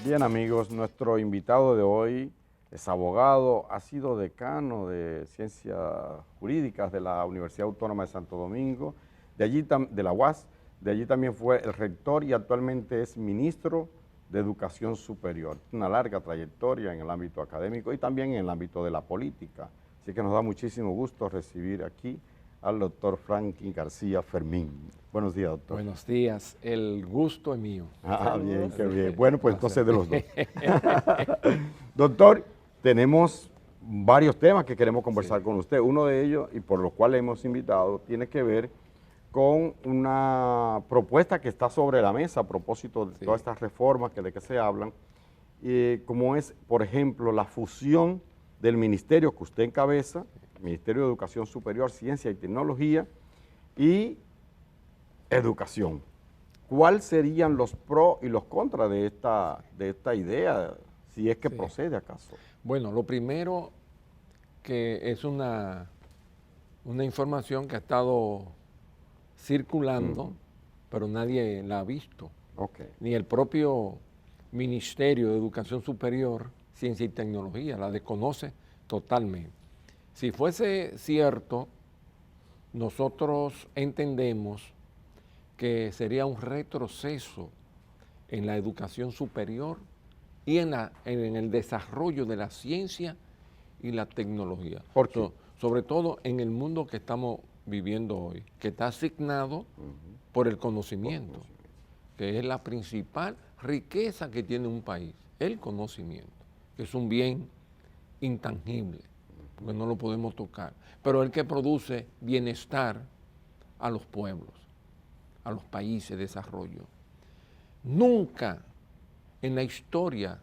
Bien amigos, nuestro invitado de hoy es abogado, ha sido decano de Ciencias Jurídicas de la Universidad Autónoma de Santo Domingo, de la UAS, de allí también fue el rector y actualmente es ministro de Educación Superior. Una larga trayectoria en el ámbito académico y también en el ámbito de la política. Así que nos da muchísimo gusto recibir aquí al doctor Franklin García Fermín. Buenos días, doctor. Buenos días, el gusto es mío. Bien, qué bien. Bueno, pues entonces de los dos. Doctor, tenemos varios temas que queremos conversar con usted. Uno de ellos, y por lo cual le hemos invitado, tiene que ver con una propuesta que está sobre la mesa a propósito de todas estas reformas de que se hablan, como es, por ejemplo, la fusión del ministerio que usted encabeza, Ministerio de Educación Superior, Ciencia y Tecnología, y Educación. ¿Cuáles serían los pros y los contras de esta idea, si es que procede acaso? Bueno, lo primero que es una información que ha estado circulando, pero nadie la ha visto. Ni el propio Ministerio de Educación Superior, Ciencia y Tecnología la desconoce totalmente. Si fuese cierto, nosotros entendemos que sería un retroceso en la educación superior y en el desarrollo de la ciencia y la tecnología. ¿Por qué? Sobre todo en el mundo que estamos viviendo hoy, que está asignado por el conocimiento, que es la principal riqueza que tiene un país, el conocimiento, que es un bien intangible, porque no lo podemos tocar, pero el que produce bienestar a los pueblos, a los países de desarrollo. Nunca en la historia,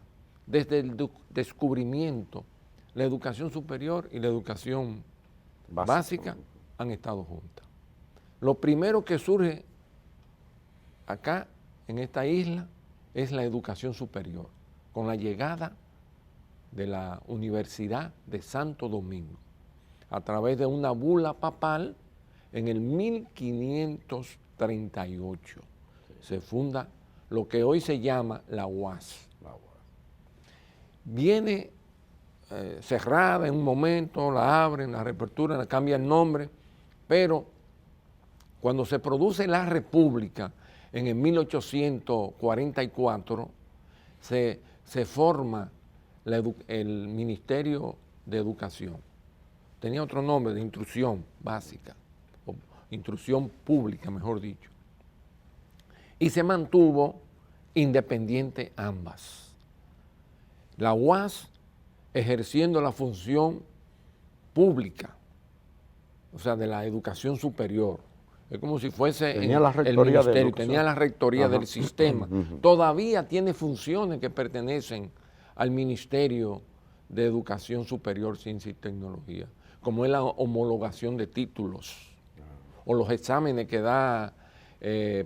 desde el descubrimiento, la educación superior y la educación básica han estado juntas. Lo primero que surge acá, en esta isla, es la educación superior, con la llegada de la Universidad de Santo Domingo, a través de una bula papal en el 1538. Se funda lo que hoy se llama la UAS. Viene cerrada en un momento, la abren, la reaperturan, la cambian el nombre, pero cuando se produce la República en el 1844, se forma el Ministerio de Educación. Tenía otro nombre, de Instrucción Básica, o Instrucción Pública, mejor dicho. Y se mantuvo independiente ambas. La UAS ejerciendo la función pública, o sea, de la educación superior. Es como si fuese el ministerio, tenía la rectoría del sistema. Todavía tiene funciones que pertenecen al Ministerio de Educación Superior, Ciencia y Tecnología, como es la homologación de títulos o los exámenes que da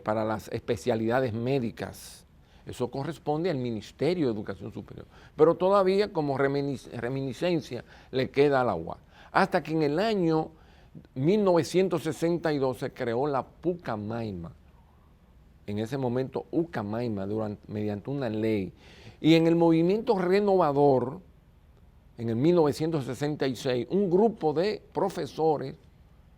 para las especialidades médicas. Eso corresponde al Ministerio de Educación Superior. Pero todavía como reminiscencia le queda a la UAS. Hasta que en el año 1962 se creó la Pucamaima. En ese momento Ucamaima, mediante una ley. Y en el movimiento renovador, en el 1966, un grupo de profesores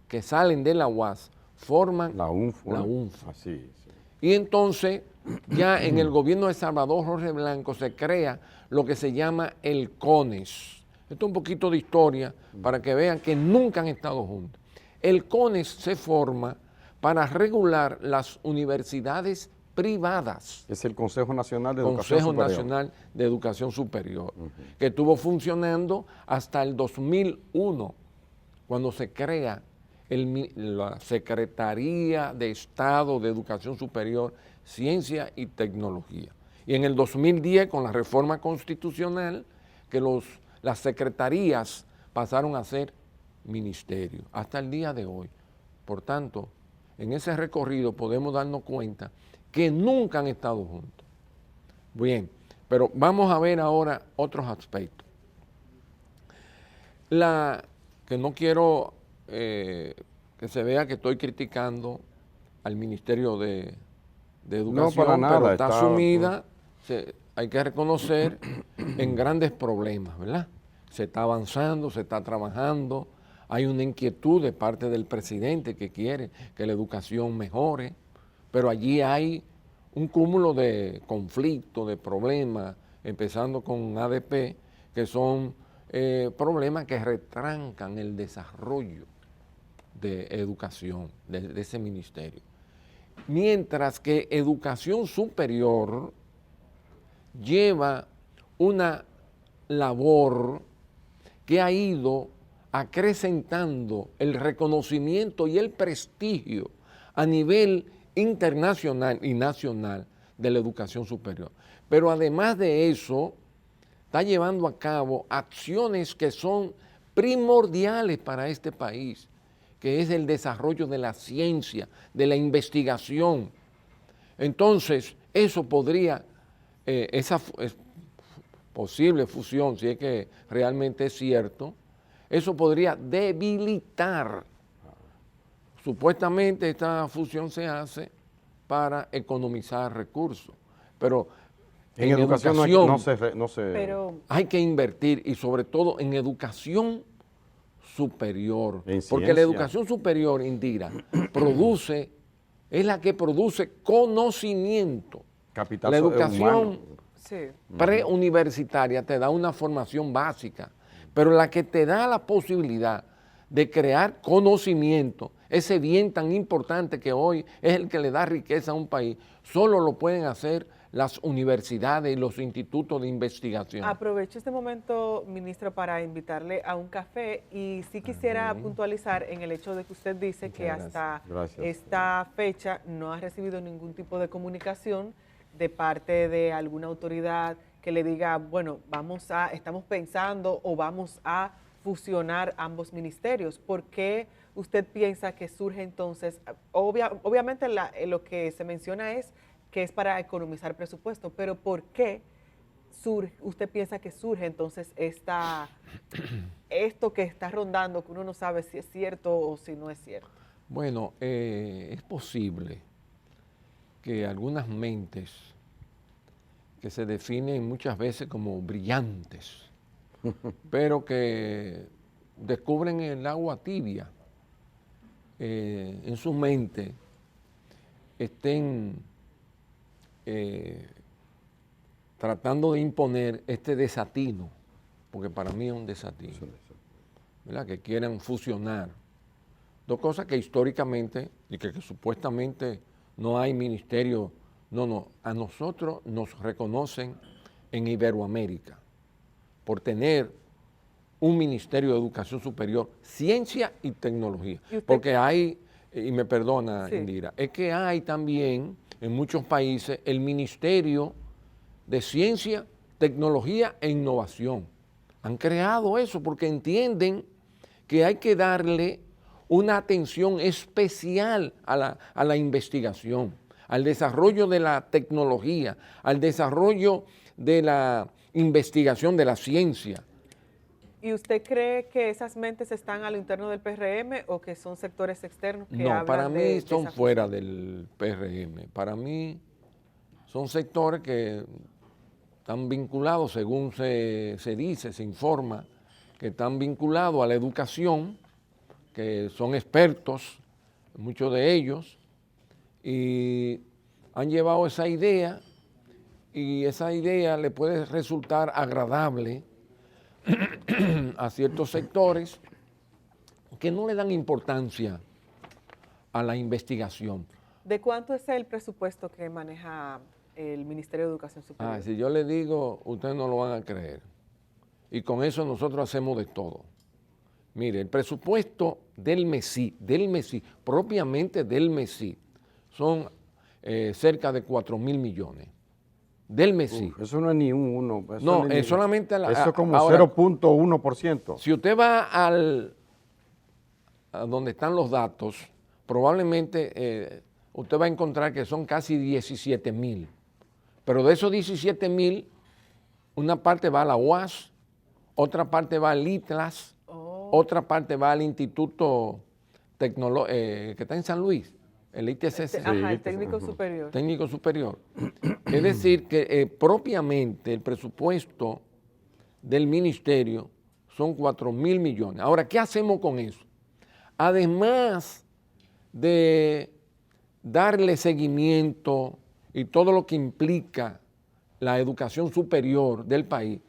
que salen de la UAS forman la UNFA. Así, sí. Y entonces, ya en el gobierno de Salvador Jorge Blanco se crea lo que se llama el CONES. Esto es un poquito de historia para que vean que nunca han estado juntos. El CONES se forma para regular las universidades privadas. Es el Consejo Nacional de Educación Superior. Consejo Nacional de Educación Superior, que estuvo funcionando hasta el 2001, cuando se crea la Secretaría de Estado de Educación Superior, Ciencia y Tecnología. Y en el 2010, con la reforma constitucional, que las secretarías pasaron a ser ministerios, hasta el día de hoy. Por tanto, en ese recorrido podemos darnos cuenta que nunca han estado juntos. Bien, pero vamos a ver ahora otros aspectos. Que no quiero que se vea que estoy criticando al Ministerio de Educación, no, para nada, pero está asumida, hay que reconocer, en grandes problemas, ¿verdad? Se está avanzando, se está trabajando, hay una inquietud de parte del presidente que quiere que la educación mejore, pero allí hay un cúmulo de conflictos, de problemas, empezando con ADP, que son problemas que retrancan el desarrollo de educación de ese ministerio. Mientras que educación superior lleva una labor que ha ido acrecentando el reconocimiento y el prestigio a nivel internacional y nacional de la educación superior. Pero además de eso, está llevando a cabo acciones que son primordiales para este país, que es el desarrollo de la ciencia, de la investigación. Entonces, eso podría, esa posible fusión, si es que realmente es cierto, eso podría debilitar. Supuestamente esta fusión se hace para economizar recursos, pero en educación no se... Pero hay que invertir, y sobre todo en educación superior, porque la educación superior, Indira, es la que produce conocimiento. Capital la educación humano. Preuniversitaria te da una formación básica, pero la que te da la posibilidad de crear conocimiento, ese bien tan importante que hoy es el que le da riqueza a un país, solo lo pueden hacer las universidades y los institutos de investigación. Aprovecho este momento, ministro, para invitarle a un café, y sí quisiera puntualizar en el hecho de que usted dice que hasta esta fecha no ha recibido ningún tipo de comunicación de parte de alguna autoridad que le diga, bueno, estamos pensando o vamos a fusionar ambos ministerios. ¿Por qué usted piensa que surge entonces? Obviamente lo que se menciona es que es para economizar presupuesto, pero ¿por qué usted piensa que surge entonces esto que está rondando, que uno no sabe si es cierto o si no es cierto? Bueno, es posible que algunas mentes que se definen muchas veces como brillantes, pero que descubren el agua tibia, en su mente estén tratando de imponer este desatino, porque para mí es un desatino, ¿verdad? Que quieran fusionar dos cosas que históricamente y que supuestamente no hay ministerio. No, a nosotros nos reconocen en Iberoamérica por tener un Ministerio de Educación Superior, Ciencia y Tecnología. Porque hay, y me perdona, Indira, es que hay también en muchos países el Ministerio de Ciencia, Tecnología e Innovación. Han creado eso porque entienden que hay que darle una atención especial a la investigación, al desarrollo de la tecnología, al desarrollo de la investigación de la ciencia. ¿Y usted cree que esas mentes están a lo interno del PRM o que son sectores externos que hablan de... No, para mí son fuera del PRM. Para mí son sectores que están vinculados, según se dice, se informa, que están vinculados a la educación, que son expertos, muchos de ellos, y han llevado esa idea, y esa idea le puede resultar agradable a ciertos sectores que no le dan importancia a la investigación. ¿De cuánto es el presupuesto que maneja el Ministerio de Educación Superior? Si yo le digo, ustedes no lo van a creer. Y con eso nosotros hacemos de todo. Mire, el presupuesto del MESI, propiamente del MESI, son cerca de 4,000 millones. Del MESI. Eso no es ni un 1. No, es solamente la... Eso es como 0.1%. Si usted va a donde están los datos, probablemente usted va a encontrar que son casi 17,000. Pero de esos 17,000, una parte va a la UAS, otra parte va al ITLAS, otra parte va al Instituto que está en San Luis, el ITCC. Ajá, el técnico superior. Técnico superior. Es decir, que propiamente el presupuesto del ministerio son 4.000 millones. Ahora, ¿qué hacemos con eso? Además de darle seguimiento y todo lo que implica la educación superior del país,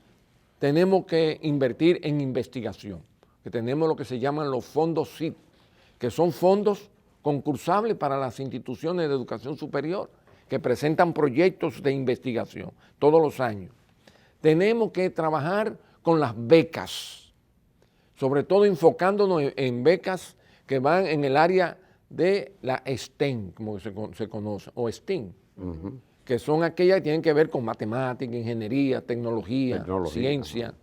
tenemos que invertir en investigación, que tenemos lo que se llaman los fondos SID, que son fondos concursables para las instituciones de educación superior, que presentan proyectos de investigación todos los años. Tenemos que trabajar con las becas, sobre todo enfocándonos en becas que van en el área de la STEM, como se conoce, o STEAM, que son aquellas que tienen que ver con matemática, ingeniería, tecnología, ciencia.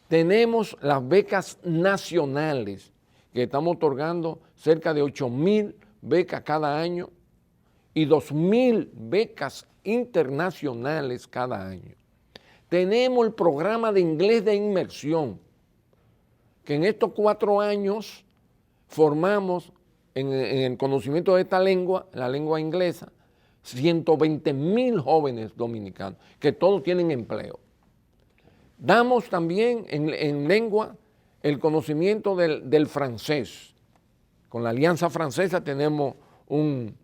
Tenemos las becas nacionales, que estamos otorgando cerca de 8.000 becas cada año y 2.000 becas internacionales cada año. Tenemos el programa de inglés de inmersión, que en estos 4 años formamos en el conocimiento de esta lengua, la lengua inglesa, 120.000 jóvenes dominicanos, que todos tienen empleo. Damos también en lengua el conocimiento del francés. Con la Alianza Francesa tenemos un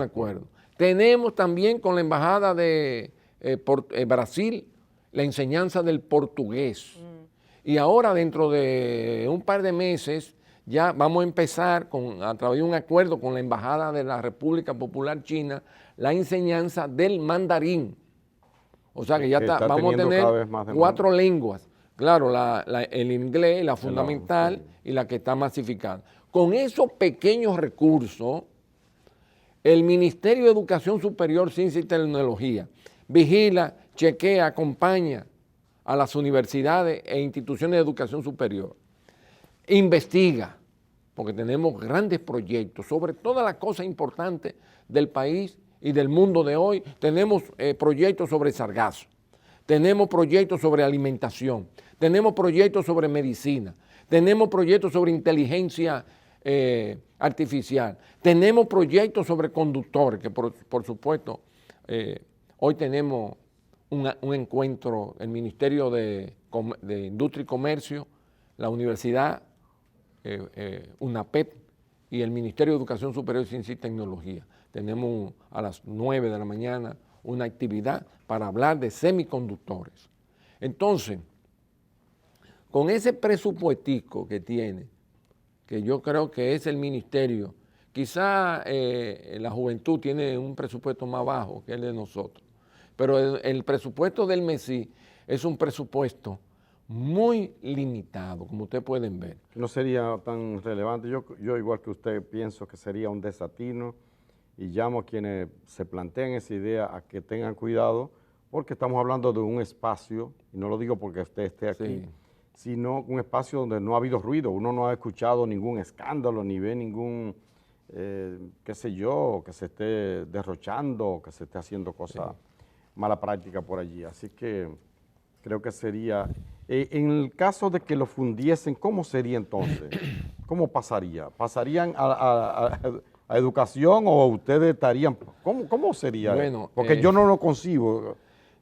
acuerdo. Tenemos también con la Embajada de Brasil la enseñanza del portugués. Y ahora, dentro de un par de meses, ya vamos a empezar a través de un acuerdo con la Embajada de la República Popular China, la enseñanza del mandarín. O sea que ya vamos a tener 4 lenguas. Claro, el inglés, la fundamental y la que está masificada. Con esos pequeños recursos, el Ministerio de Educación Superior, Ciencia y Tecnología vigila, chequea, acompaña a las universidades e instituciones de educación superior. Investiga, porque tenemos grandes proyectos sobre todas las cosas importantes del país y del mundo de hoy. Tenemos proyectos sobre sargazo, tenemos proyectos sobre alimentación, tenemos proyectos sobre medicina, tenemos proyectos sobre inteligencia artificial, tenemos proyectos sobre conductores, que por supuesto hoy tenemos un encuentro, el Ministerio de Industria y Comercio, la Universidad UNAPEP y el Ministerio de Educación Superior, Ciencia y Tecnología. Tenemos a las 9 de la mañana una actividad para hablar de semiconductores. Entonces, con ese presupuestico que tiene, que yo creo que es el ministerio, quizá la juventud tiene un presupuesto más bajo que el de nosotros, pero el presupuesto del MESI es un presupuesto muy limitado, como ustedes pueden ver. No sería tan relevante. Yo igual que usted, pienso que sería un desatino y llamo a quienes se plantean esa idea a que tengan cuidado, porque estamos hablando de un espacio, y no lo digo porque usted esté aquí, sino un espacio donde no ha habido ruido. Uno no ha escuchado ningún escándalo, ni ve ningún, qué sé yo, que se esté derrochando, que se esté haciendo cosas, mala práctica por allí. Así que creo que sería, en el caso de que lo fundiesen, ¿cómo sería entonces? ¿Cómo pasaría? ¿Pasarían a educación o ustedes estarían, cómo sería? Bueno, porque yo no lo concibo.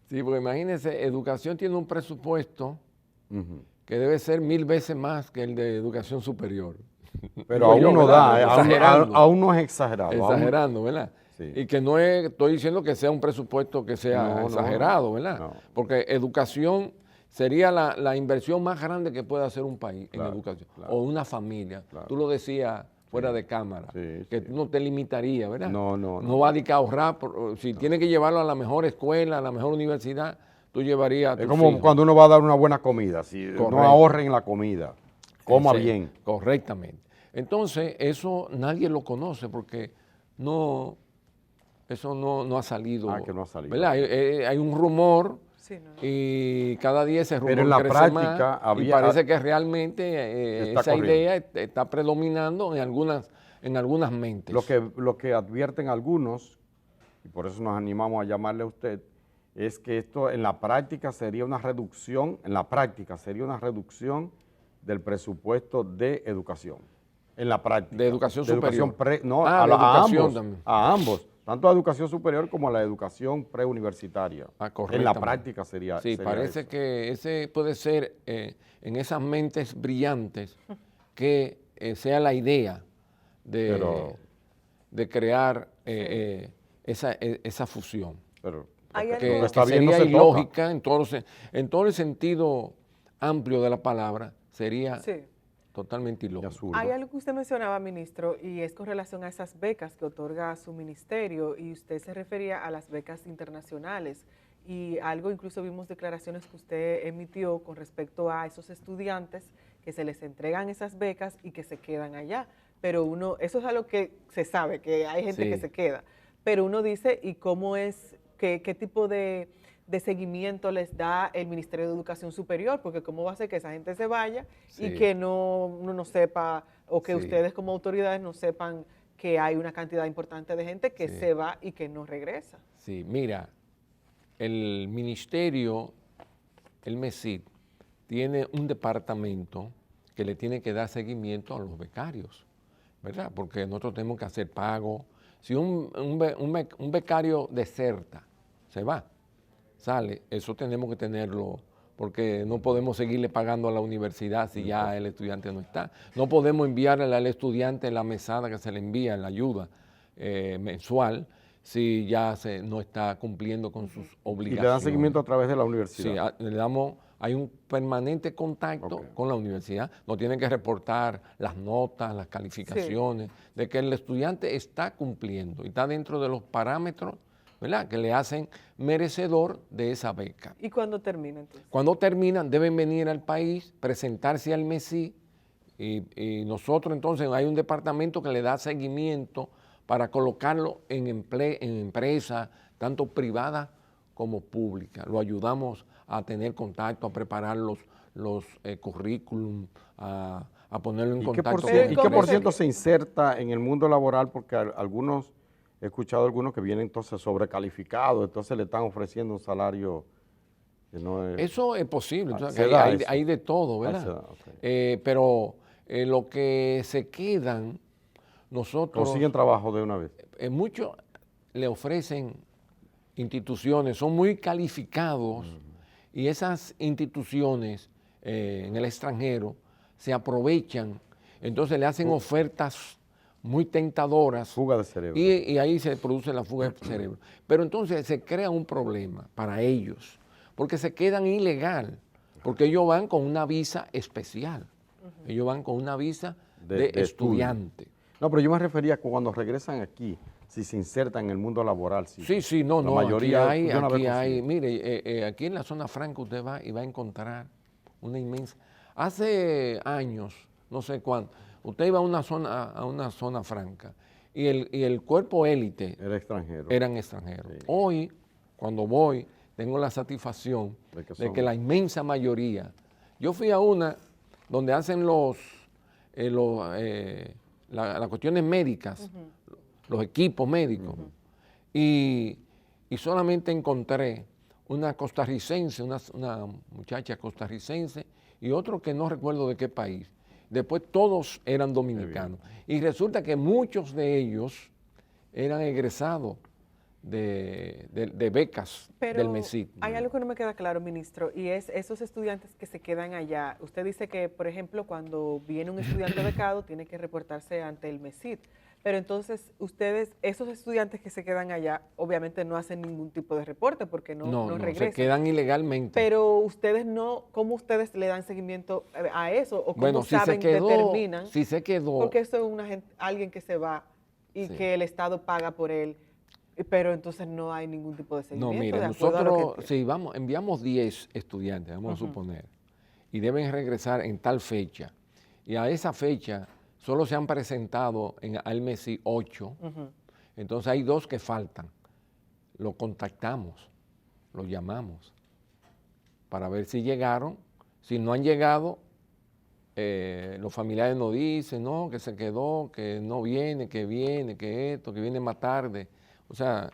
Sí, porque imagínense, educación tiene un presupuesto que debe ser 1000 veces más que el de educación superior. Pero aún no da, aún no es exagerado. Exagerando, ¿verdad? Sí. Y que no estoy diciendo que sea un presupuesto que sea exagerado, ¿verdad? No. Porque educación sería la inversión más grande que puede hacer un país en educación, o una familia. Tú lo decías fuera de cámara, que tú no te limitarías, ¿verdad? No va a dedicar a ahorrar, si tiene que llevarlo a la mejor escuela, a la mejor universidad, tú llevarías a tus hijos. Es como cuando uno va a dar una buena comida, si no ahorre en la comida, coma bien. Correctamente. Entonces, eso nadie lo conoce porque eso no ha salido. Que no ha salido. ¿Verdad? Hay un rumor y cada día ese rumor pero en la crece práctica más, y parece que realmente esa idea está predominando en algunas mentes. Lo que advierten algunos, y por eso nos animamos a llamarle a usted, es que esto en la práctica sería una reducción, del presupuesto de educación. En la práctica. De educación superior. No, de educación ambos, también. a ambos, tanto a educación superior como a la educación preuniversitaria. Correcto. En la práctica sería. Sí, sería parece eso. que ese puede ser en esas mentes brillantes que sea la idea de crear esa fusión. Pero Que sería ilógica en todo el sentido amplio de la palabra, sería totalmente ilógico. Hay algo que usted mencionaba, ministro, y es con relación a esas becas que otorga su ministerio, y usted se refería a las becas internacionales, y algo incluso vimos declaraciones que usted emitió con respecto a esos estudiantes que se les entregan esas becas y que se quedan allá. Pero eso es algo que se sabe, que hay gente que se queda, pero uno dice, ¿y cómo es, qué tipo de seguimiento les da el Ministerio de Educación Superior? Porque cómo va a ser que esa gente se vaya y que uno no sepa, o que ustedes como autoridades no sepan que hay una cantidad importante de gente que se va y que no regresa. Sí, mira, el ministerio, el MESID, tiene un departamento que le tiene que dar seguimiento a los becarios, ¿verdad? Porque nosotros tenemos que hacer pago. Si un becario deserta, se va, sale, eso tenemos que tenerlo, porque no podemos seguirle pagando a la universidad si ya el estudiante no está. No podemos enviarle al estudiante la mesada que se le envía, la ayuda mensual, si ya no está cumpliendo con sus obligaciones. Y le dan seguimiento a través de la universidad. Sí, hay un permanente contacto con la universidad. Nos tienen que reportar las notas, las calificaciones, de que el estudiante está cumpliendo y está dentro de los parámetros, ¿verdad?, que le hacen merecedor de esa beca. ¿Y cuándo termina entonces? Cuando terminan deben venir al país, presentarse al MESI y nosotros entonces hay un departamento que le da seguimiento para colocarlo en empresas, tanto privadas como públicas. Lo ayudamos a tener contacto, a preparar los currículum, a ponerlo en contacto. ¿Y qué por ciento se inserta en el mundo laboral? Porque he escuchado algunos que vienen entonces sobrecalificados, entonces le están ofreciendo un salario que no es... Eso es posible, hay de todo, ¿verdad? Pero lo que se quedan, nosotros... ¿Consiguen trabajo de una vez? Muchos le ofrecen instituciones, son muy calificados y esas instituciones en el extranjero se aprovechan, entonces le hacen ofertas muy tentadoras. Fuga de cerebro. Y ahí se produce la fuga de cerebro. Pero entonces se crea un problema para ellos, porque se quedan ilegal, porque ellos van con una visa especial, ellos van con una visa de estudiante. No, pero yo me refería a cuando regresan aquí, si se insertan en el mundo laboral. Sí, no, mayoría aquí hay, mire, aquí en la zona franca usted va y va a encontrar una inmensa. Hace años, no sé cuánto, usted iba a una zona franca y el cuerpo élite eran extranjeros. Sí. Hoy, cuando voy, tengo la satisfacción de que la inmensa mayoría. Yo fui a una donde hacen las cuestiones médicas, los equipos médicos, y solamente encontré una costarricense, una muchacha costarricense y otro que no recuerdo de qué país. Después todos eran dominicanos. Y resulta que muchos de ellos eran egresados de becas del MESID. Hay algo que no me queda claro, ministro, y es esos estudiantes que se quedan allá. Usted dice que, por ejemplo, cuando viene un estudiante becado, tiene que reportarse ante el MESID. Pero entonces, esos estudiantes que se quedan allá, obviamente no hacen ningún tipo de reporte porque no regresan. Se quedan ilegalmente. Pero ustedes ¿cómo ustedes le dan seguimiento a eso? ¿O cómo determinan? Si se quedó. Porque eso es alguien que se va y que el Estado paga por él, pero entonces no hay ningún tipo de seguimiento. No, mire, nosotros enviamos 10 estudiantes, vamos a suponer, y deben regresar en tal fecha. Y a esa fecha solo se han presentado al MESI 8, entonces hay 2 que faltan. Los contactamos, los llamamos para ver si llegaron. Si no han llegado, los familiares nos dicen, no, que se quedó, que no viene, que esto, que viene más tarde. O sea,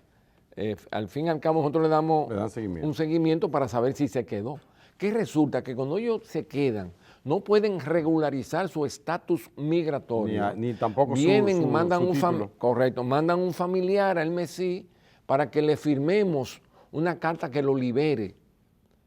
al fin y al cabo nosotros le damos un seguimiento para saber si se quedó. ¿Qué resulta? Que cuando ellos se quedan, no pueden regularizar su estatus migratorio. Ni tampoco vienen, mandan su un título. correcto, mandan un familiar al MESI para que le firmemos una carta que lo libere,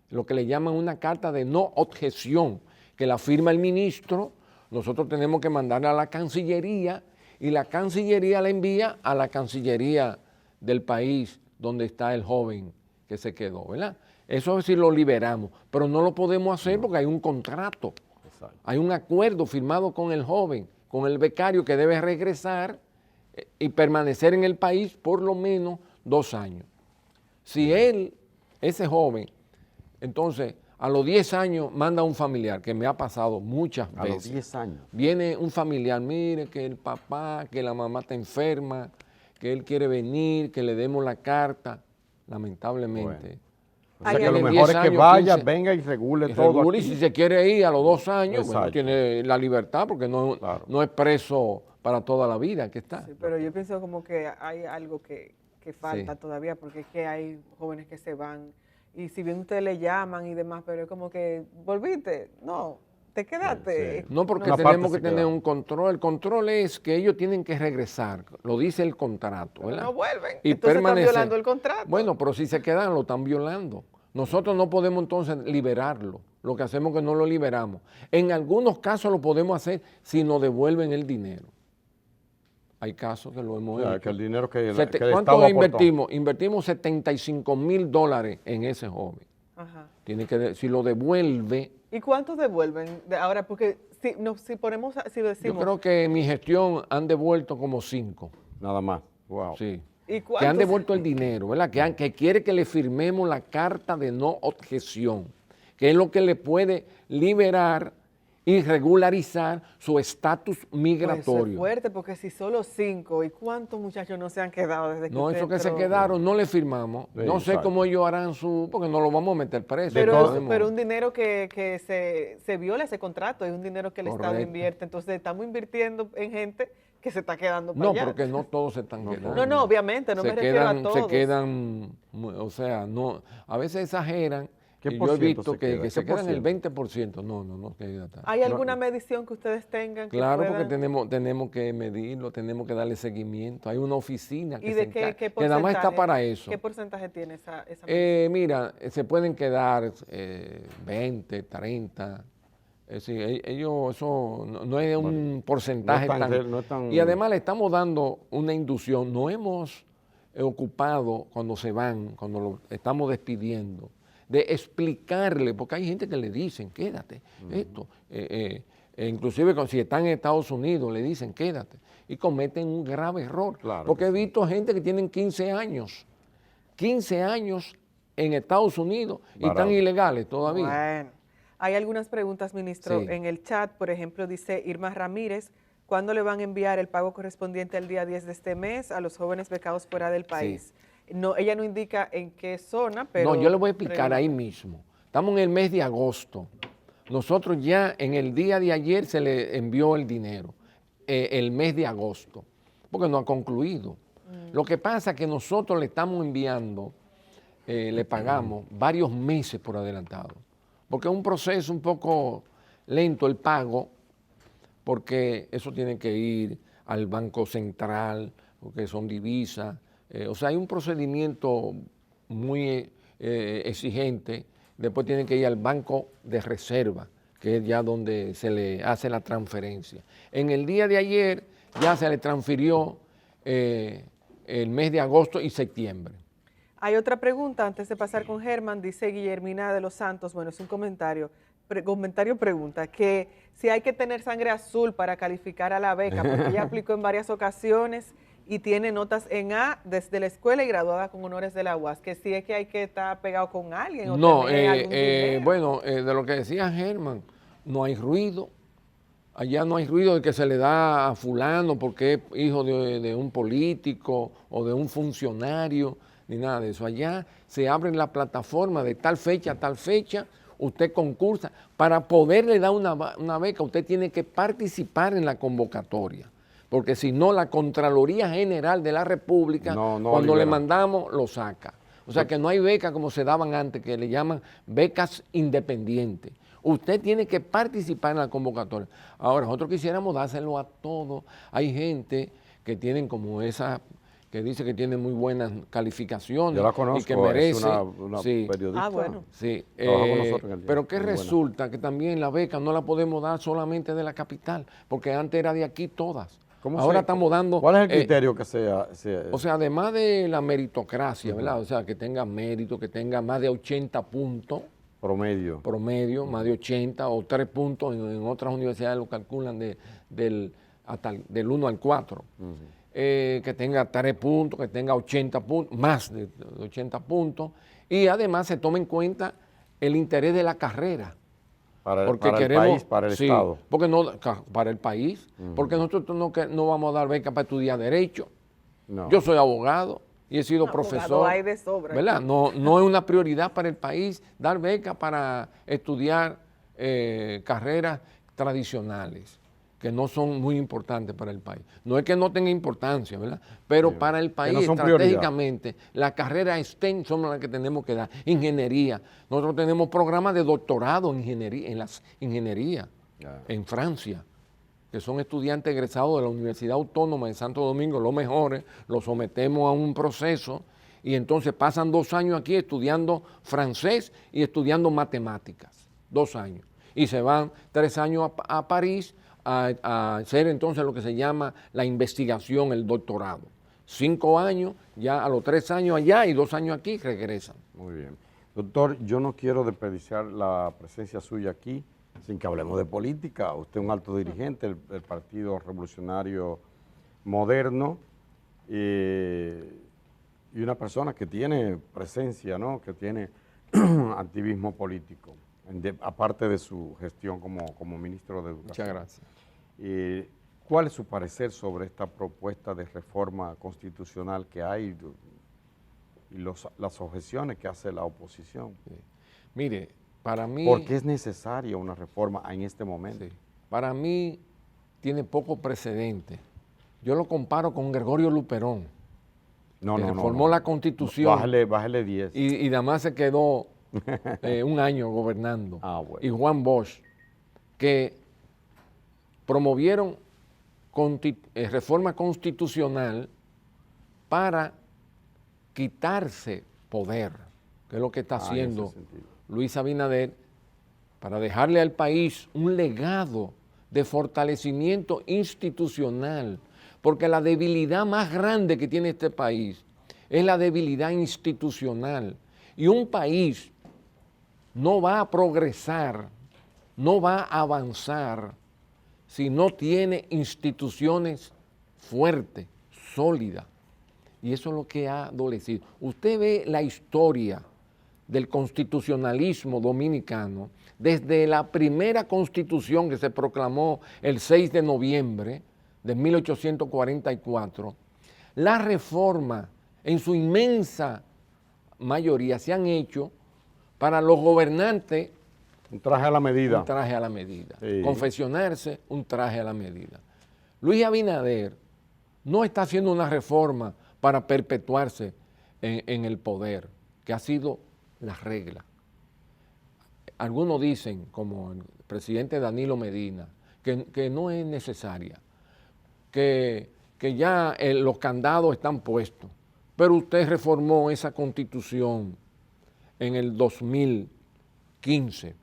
lo que le llaman una carta de no objeción, que la firma el ministro. Nosotros tenemos que mandarla a la Cancillería y la Cancillería la envía a la Cancillería del país donde está el joven que se quedó, ¿verdad? Eso es si lo liberamos, pero no lo podemos hacer porque hay un contrato, hay un acuerdo firmado con el joven, con el becario que debe regresar y permanecer en el país por lo menos 2 años. Si él, ese joven, entonces a los 10 años manda un familiar, que me ha pasado muchas veces. A los 10 años. Viene un familiar, mire que el papá, que la mamá está enferma, que él quiere venir, que le demos la carta, lamentablemente. Bueno. O sea que lo mejor es que vaya, venga y regule todo aquí. Y si se quiere ir a los 2 años, bueno, tiene la libertad porque no es preso para toda la vida que está. Sí, pero yo pienso como que hay algo que falta todavía, porque es que hay jóvenes que se van y si bien ustedes le llaman y demás, pero es como que volviste, no, te quedaste. Sí. No, porque tenemos que tener un control. El control es que ellos tienen que regresar, lo dice el contrato, ¿verdad? No vuelven, y entonces están violando el contrato. Bueno, pero si se quedan, lo están violando. Nosotros no podemos entonces liberarlo. Lo que hacemos es que no lo liberamos. En algunos casos lo podemos hacer si nos devuelven el dinero. Hay casos que lo hemos hecho. Que el dinero que ¿Cuánto invertimos? Invertimos $75,000 en ese joven. Ajá. Tiene que, si lo devuelve. ¿Y cuántos devuelven ahora? Porque si decimos. Yo creo que en mi gestión han devuelto como 5. Nada más. Wow. Sí. ¿Y que han devuelto el dinero, ¿verdad? Que quiere que le firmemos la carta de no objeción, que es lo que le puede liberar y regularizar su estatus migratorio. Pues eso es fuerte, porque si solo 5, ¿y cuántos muchachos no se han quedado desde que No, esos que se quedaron no le firmamos. Sí, no sé cómo ellos harán porque no lo vamos a meter preso. Pero un dinero que se viola ese contrato, es un dinero que el Estado invierte. Entonces estamos invirtiendo en gente que se está quedando para allá. No, porque no todos se están quedando. No, obviamente, no me refiero a todos. Se quedan, o sea, no, a veces exageran. Yo he visto que se quedan el 20%. No queda tanto. ¿Hay alguna medición que ustedes tengan? Claro, porque tenemos que medirlo, tenemos que darle seguimiento. Hay una oficina que nada más está para eso. ¿Qué porcentaje tiene esa medición? Mira, se pueden quedar 20, 30. Ellos, eso no es un porcentaje tan... Y además le estamos dando una inducción. No hemos ocupado cuando se van, cuando lo estamos despidiendo, de explicarle, porque hay gente que le dicen, quédate, esto. Inclusive si están en Estados Unidos, le dicen, quédate. Y cometen un grave error. Claro, porque he visto gente que tienen 15 años en Estados Unidos y están ilegales todavía. Bueno, hay algunas preguntas, ministro, en el chat. Por ejemplo, dice Irma Ramírez, ¿cuándo le van a enviar el pago correspondiente al día 10 de este mes a los jóvenes becados fuera del país? Sí. No, ella no indica en qué zona, pero... No, yo le voy a explicar ahí mismo. Estamos en el mes de agosto. Nosotros ya en el día de ayer se le envió el dinero, el mes de agosto, porque no ha concluido. Lo que pasa es que nosotros le estamos enviando, le pagamos varios meses por adelantado, porque es un proceso un poco lento el pago, porque eso tiene que ir al Banco Central, porque son divisas. O sea, hay un procedimiento muy exigente. Después tienen que ir al banco de reserva, que es ya donde se le hace la transferencia. En el día de ayer ya se le transfirió el mes de agosto y septiembre. Hay otra pregunta antes de pasar con Germán. Dice Guillermina de los Santos, bueno, es un comentario. Pregunta que si hay que tener sangre azul para calificar a la beca, porque ella aplicó en varias ocasiones y tiene notas en A desde la escuela y graduada con honores de la UAS, que sí es que hay que estar pegado con alguien. O no, bueno, de lo que decía Germán, no hay ruido. Allá no hay ruido de que se le da a fulano porque es hijo de un político o de un funcionario, ni nada de eso. Allá se abre la plataforma de tal fecha a tal fecha, usted concursa. Para poderle dar una beca, usted tiene que participar en la convocatoria. Porque si no, la Contraloría General de la República, cuando le mandamos, lo saca. O sea que no hay becas como se daban antes, que le llaman becas independientes. Usted tiene que participar en la convocatoria. Ahora, nosotros quisiéramos dárselo a todos. Hay gente que tienen como esa, que dice que tiene muy buenas calificaciones. Yo la conozco, y que merece. es una sí. periodista. Ah, bueno. Sí, Trabaja con nosotros en el pero que muy buena. resulta que también la beca no la podemos dar solamente de la capital, porque antes era de aquí todas. Ahora estamos dando... ¿Cuál es el criterio que sea? O sea, además de la meritocracia, ¿verdad? O sea, que tenga mérito, que tenga más de 80 puntos. Promedio, Más de 80 o 3 puntos, en otras universidades lo calculan del 1 al 4. Que tenga 3 puntos, que tenga 80 puntos, más de 80 puntos, y además se toma en cuenta el interés de la carrera. Para el país, para el Estado. Porque para el país, porque nosotros no vamos a dar beca para estudiar Derecho. No. Yo soy abogado y he sido profesor. Hay de sobra. ¿Verdad? No es una prioridad para el país dar beca para estudiar carreras tradicionales, que no son muy importantes para el país. No es que no tenga importancia, ¿verdad? Pero para el país, no estratégicamente, las carreras STEM son las que tenemos que dar. Ingeniería. Nosotros tenemos programas de doctorado en ingeniería, en Francia, que son estudiantes egresados de la Universidad Autónoma de Santo Domingo, los mejores, los sometemos a un proceso y entonces pasan 2 años aquí estudiando francés y estudiando matemáticas, 2 años. Y se van 3 años a París a hacer entonces lo que se llama la investigación, el doctorado. 5 años, ya a los 3 años allá y 2 años aquí regresan. Muy bien. Doctor, yo no quiero desperdiciar la presencia suya aquí sin que hablemos de política. Usted es un alto dirigente del Partido Revolucionario Moderno y una persona que tiene presencia, ¿no? Que tiene activismo político, aparte de su gestión como ministro de Educación. Muchas gracias. ¿Cuál es su parecer sobre esta propuesta de reforma constitucional que hay y las objeciones que hace la oposición? Sí. Mire, para mí... ¿Por qué es necesaria una reforma en este momento? Sí. Para mí tiene poco precedente. Yo lo comparo con Gregorio Luperón, que reformó la Constitución. Bájale 10. Y además se quedó 1 año gobernando. Bueno. Y Juan Bosch, que promovieron reforma constitucional para quitarse poder, que es lo que está haciendo Luis Abinader, para dejarle al país un legado de fortalecimiento institucional, porque la debilidad más grande que tiene este país es la debilidad institucional. Y un país no va a progresar, no va a avanzar si no tiene instituciones fuertes, sólidas. Y eso es lo que ha adolecido. Usted ve la historia del constitucionalismo dominicano desde la primera constitución que se proclamó el 6 de noviembre de 1844. Las reformas en su inmensa mayoría se han hecho para los gobernantes. Un traje a la medida. Un traje a la medida. Sí. Confesionarse, un traje a la medida. Luis Abinader no está haciendo una reforma para perpetuarse en el poder, que ha sido la regla. Algunos dicen, como el presidente Danilo Medina, que no es necesaria, que ya los candados están puestos, pero usted reformó esa constitución en el 2015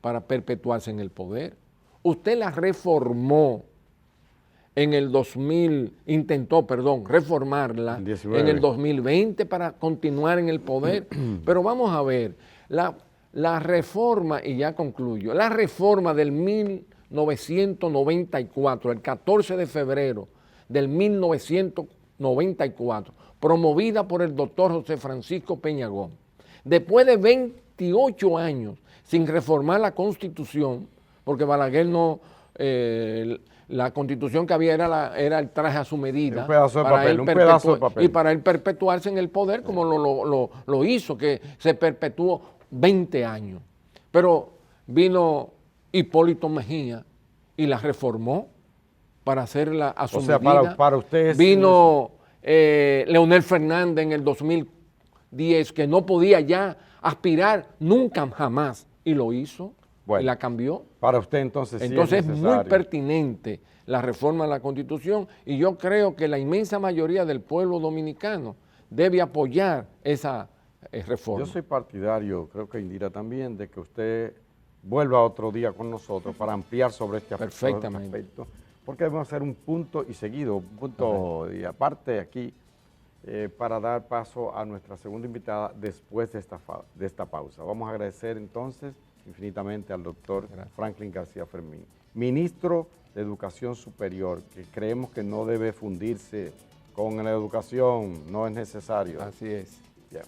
para perpetuarse en el poder. Usted la reformó en el intentó reformarla en el 2020 para continuar en el poder. Pero vamos a ver, la reforma, y ya concluyo, la reforma del 1994, el 14 de febrero del 1994, promovida por el doctor José Francisco Peñagón, después de 28 años sin reformar la Constitución, porque Balaguer no... la Constitución que había era el traje a su medida. Un pedazo de papel. Y para él perpetuarse en el poder, como lo hizo, que se perpetuó 20 años. Pero vino Hipólito Mejía y la reformó para hacerla a su medida. Para usted vino Leonel Fernández en el 10 que no podía ya aspirar nunca jamás y lo hizo y la cambió. Para usted entonces sí es muy pertinente la reforma de la Constitución y yo creo que la inmensa mayoría del pueblo dominicano debe apoyar esa reforma. Yo soy partidario, creo que Indira también, de que usted vuelva otro día con nosotros para ampliar sobre este aspecto, porque debemos hacer un punto y seguido, un punto y aparte aquí, para dar paso a nuestra segunda invitada después de esta pausa. Vamos a agradecer entonces infinitamente al doctor Franklin García Fermín, ministro de Educación Superior, que creemos que no debe fundirse con la educación, no es necesario. Así es. Yeah.